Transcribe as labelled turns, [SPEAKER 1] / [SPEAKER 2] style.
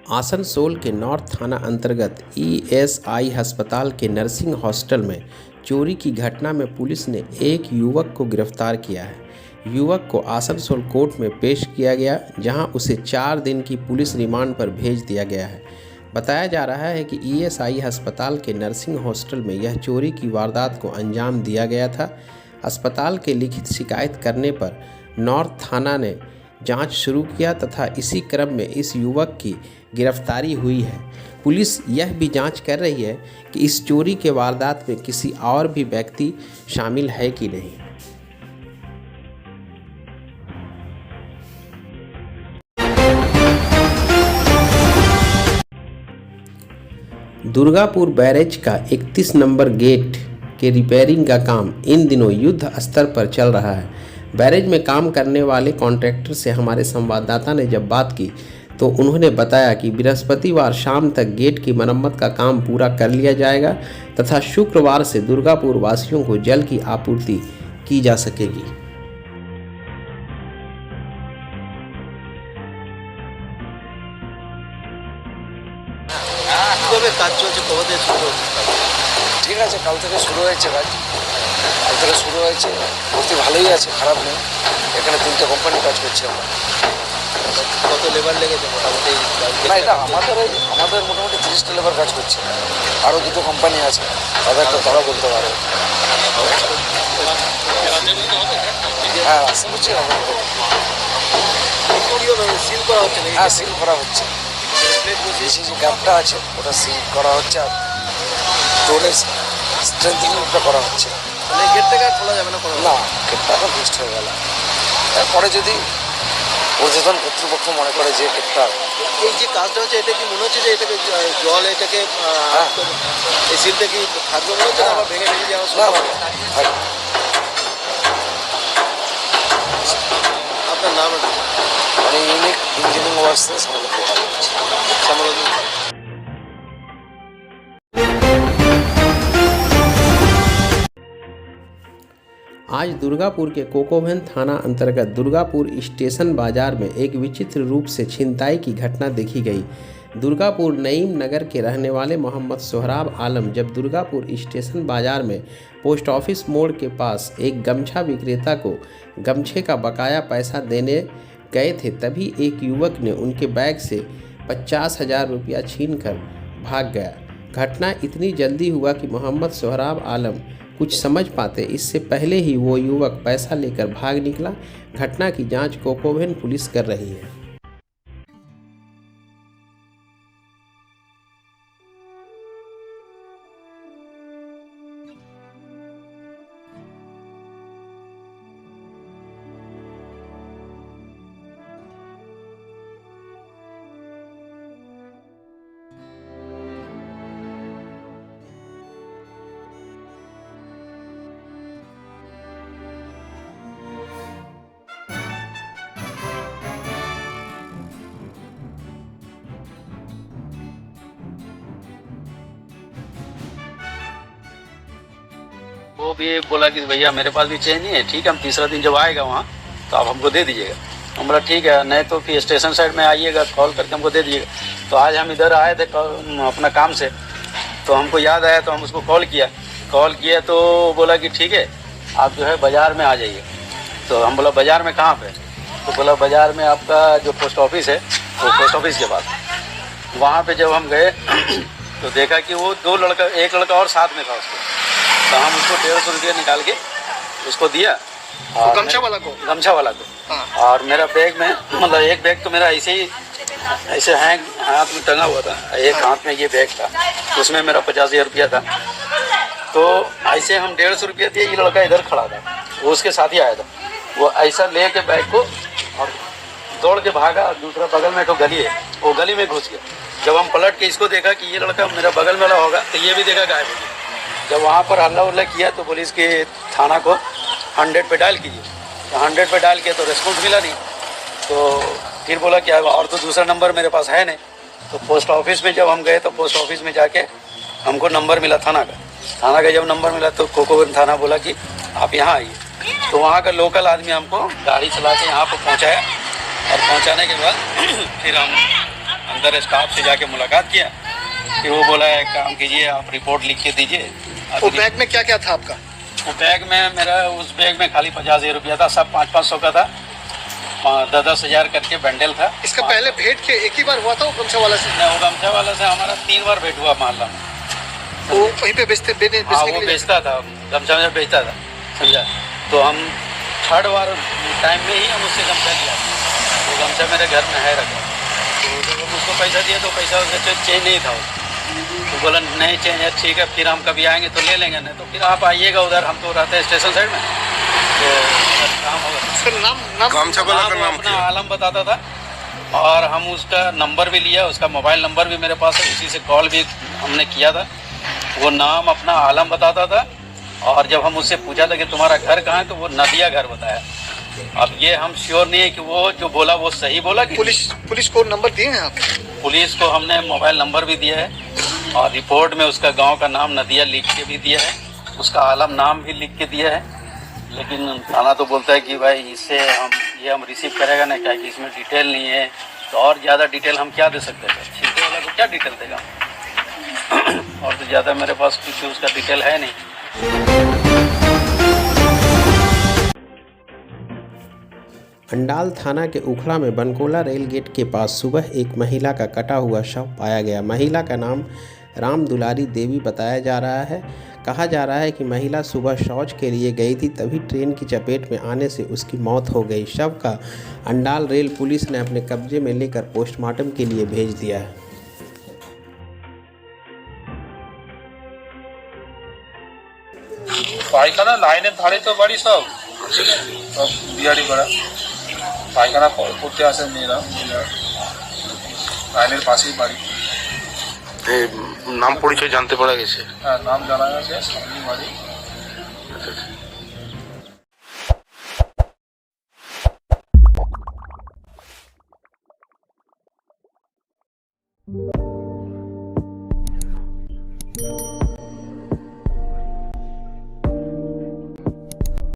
[SPEAKER 1] आसनसोल के नॉर्थ थाना अंतर्गत ईएसआई अस्पताल के नर्सिंग हॉस्टल में चोरी की घटना में पुलिस ने एक युवक को गिरफ्तार किया है। युवक को आसनसोल कोर्ट में पेश किया गया, जहां उसे 4 दिन की पुलिस रिमांड पर भेज दिया गया है। बताया जा रहा है कि ईएसआई अस्पताल के नर्सिंग हॉस्टल में यह चोरी की वारदात को अंजाम दिया गया था। अस्पताल के लिखित शिकायत करने पर नॉर्थ थाना ने जांच शुरू किया तथा इसी क्रम में इस युवक की गिरफ्तारी हुई है। पुलिस यह भी जांच कर रही है कि इस चोरी के वारदात में किसी और भी व्यक्ति शामिल है कि नहीं। दुर्गापुर बैरेज का 31 नंबर गेट के रिपेयरिंग का काम इन दिनों युद्ध स्तर पर चल रहा है। बैरेज में काम करने वाले कॉन्ट्रैक्टर से हमारे संवाददाता ने जब बात की तो उन्होंने बताया कि बृहस्पतिवार शाम तक गेट की मरम्मत का काम पूरा कर लिया जाएगा तथा शुक्रवार से दुर्गापुर वासियों को जल की आपूर्ति की जा सकेगी।
[SPEAKER 2] কাজ চলছে কবে শুরু হচ্ছে?
[SPEAKER 3] ঠিক আছে, কাল থেকে শুরু হয়েছে কাজ। কাল থেকে শুরু হয়েছে, ভর্তি ভালোই আছে, খারাপ নেই। এখানে 3টে কোম্পানি কাজ করছে। আমরা
[SPEAKER 2] কত লেবার লেগেছে মোটামুটি?
[SPEAKER 3] না, এটা আমাদের মোটামুটি 30টা লেবার কাজ করছে। আরও 2টো কোম্পানি আছে, তাদেরটা তারা বলতে পারে। হ্যাঁ, আশা করছি
[SPEAKER 2] সিল করা হচ্ছে।
[SPEAKER 3] হ্যাঁ, সিল করা হচ্ছে। যে গ্যাপটা আছে ওটা সিল করা হচ্ছে আর রোডের স্ট্রেংথেনিংটা করা হচ্ছে।
[SPEAKER 2] মানে গেটটাকে আর খোলা যাবে না?
[SPEAKER 3] না, গেটটা এখন ফিক্সড হয়ে গেল। তারপরে যদি ঊর্ধ্বতন কর্তৃপক্ষ মনে করে যে গেটটা
[SPEAKER 2] এই যে কাজটা হচ্ছে, এটা কি মনে হচ্ছে যে এটাকে জল এটাকে এই সিলটা কি থাকবে মনে হচ্ছে? আবার ভেঙে যাওয়া আপনার নাম আছে?
[SPEAKER 3] মানে ইউনিক ইঞ্জিনিয়ারিং ওয়ার্কসে
[SPEAKER 1] आज दुर्गापुर के कोकोभन थाना अंतर्गत दुर्गापुर स्टेशन बाजार में एक विचित्र रूप से छिनताई की घटना देखी गई। दुर्गापुर नईम नगर के रहने वाले मोहम्मद सोहराब आलम जब दुर्गापुर स्टेशन बाजार में पोस्ट ऑफिस मोड़ के पास एक गमछा विक्रेता को गमछे का बकाया पैसा देने गए थे, तभी एक युवक ने उनके बैग से 50,000 रुपया छीनकर भाग गया। घटना इतनी जल्दी हुआ कि मोहम्मद सोहराब आलम कुछ समझ पाते इससे पहले ही वो युवक पैसा लेकर भाग निकला। घटना की जांच कोकोभन पुलिस कर रही है।
[SPEAKER 4] वो भी बोला कि भैया मेरे पास भी चेंज नहीं है, ठीक है, हम तीसरा दिन जब आएगा वहाँ तो आप हमको दे दीजिएगा। हम बोला ठीक है, नहीं तो फिर स्टेशन साइड में आइएगा, कॉल करके हमको दे दीजिएगा। तो आज हम इधर आए थे अपना काम से, तो हमको याद आया तो हम उसको कॉल किया तो बोला कि ठीक है आप जो है बाज़ार में आ जाइए। तो हम बोला बाज़ार में कहाँ पे? तो बोला बाज़ार में आपका जो पोस्ट ऑफिस है वो पोस्ट ऑफिस के पास। वहाँ पर जब हम गए तो देखा कि वो एक लड़का और साथ में था उसको। तो हम उसको 150 रुपया निकाल के उसको दिया,
[SPEAKER 2] और गमछा वाला को
[SPEAKER 4] हाँ। और मेरा बैग में मतलब एक बैग तो मेरा ऐसे हाथ में टंगा हुआ था, एक हाथ में ये बैग था, उसमें मेरा 50,000 रुपया था। तो ऐसे हम 150 रुपया दिए, ये लड़का इधर खड़ा था, वो उसके साथ ही आया था। वो ऐसा ले के बैग को और दौड़ के भागा। दूसरा बगल में तो गली है, वो गली में घुस गया। जब हम पलट के इसको देखा कि ये लड़का मेरा बगल में वाला होगा, तो ये भी देखा गायब हो गया। जब वहाँ पर हल्ला उल्ला किया तो पुलिस के थाना को 100 पे डायल कीजिए। तो 100 पे डायल किया तो रिस्पॉन्स मिला नहीं। तो फिर बोला क्या और तो दूसरा नंबर मेरे पास है नहीं। तो पोस्ट ऑफिस में जब हम गए तो पोस्ट ऑफिस में जाके हमको नंबर मिला थाना का जब नंबर मिला तो कोकोभन थाना बोला कि आप यहाँ आइए। तो वहाँ का लोकल आदमी हमको गाड़ी चला के यहाँ पर पहुँचाया और पहुँचाने के बाद फिर हम उधर स्टाफ से जाके मुलाकात किया, फिर वो बोला एक काम कीजिए आप रिपोर्ट लिख के दीजिए।
[SPEAKER 2] वो बैग में क्या क्या था आपका?
[SPEAKER 4] वो बैग में मेरा उस बैग में खाली 50,000 रुपया था, सब 500-500 का था, 10,000 करके बंडल था।
[SPEAKER 2] इसका पहले भेंट के एक ही बार हुआ था वो गमछा वाला से?
[SPEAKER 4] नहीं, वो गमछा वाला से हमारा 3 बार भेंट हुआ मोहल्ला में।
[SPEAKER 2] वो वहीं पे बेचते
[SPEAKER 4] हाँ, वो बेचता था, गमछा में बेचता था, समझा। तो हम 3rd बार टाइम में ही हम उससे गमछा लिया, वो गमछा मेरे घर में है रखा। तो जब हम उसको पैसा दिए तो पैसा उसका चेंज नहीं था, तो बोला नहीं चेंज है, ठीक है फिर हम कभी आएंगे तो ले लेंगे, नहीं तो फिर आप आइएगा उधर, हम तो रहते हैं स्टेशन साइड में, तो काम होगा।
[SPEAKER 2] सर नाम
[SPEAKER 4] अपना आलम बताता था, और हम उसका नंबर भी लिया, उसका मोबाइल नंबर भी मेरे पास है, उसी से कॉल भी हमने किया था। वो नाम अपना आलम बताता था, और जब हम उससे पूछा था कि तुम्हारा घर कहाँ है, तो वो नदिया घर बताया। अब ये हम श्योर नहीं है कि वो जो बोला वो सही बोला कि
[SPEAKER 2] पुलिस को नंबर दिए हैं आप?
[SPEAKER 4] पुलिस को हमने मोबाइल नंबर भी दिया है, और रिपोर्ट में उसका गांव का नाम नदिया लिख के भी दिया है, उसका आलम नाम भी लिख के दिया है। लेकिन थाना तो बोलता है कि भाई इससे हम रिसीव करेगा नहीं, क्या कि इसमें डिटेल नहीं है, तो और ज़्यादा डिटेल हम क्या दे सकते हैं? छिलके वाला को क्या डिटेल देगा? और तो ज़्यादा मेरे पास कुछ उसका डिटेल है नहीं।
[SPEAKER 1] अंडाल थाना के उखड़ा में बनकोला रेल गेट के पास सुबह एक महिला का कटा हुआ शव पाया गया। महिला का नाम राम दुलारी देवी बताया जा रहा है। कहा जा रहा है कि महिला सुबह शौच के लिए गई थी, तभी ट्रेन की चपेट में आने से उसकी मौत हो गई। शव का अंडाल रेल पुलिस ने अपने कब्जे में लेकर पोस्टमार्टम के लिए भेज दिया है।
[SPEAKER 5] পায়খানা লাইনের ধারে তো বাড়ি সব সব বিহারি করা পায়খানা করতে আসে মেয়েরা লাইনের পাশেই বাড়ি।
[SPEAKER 6] নাম পরিচয় জানতে পারা গেছে?
[SPEAKER 5] হ্যাঁ নাম জানা গেছে, সামনে বাড়ি।
[SPEAKER 6] আচ্ছা।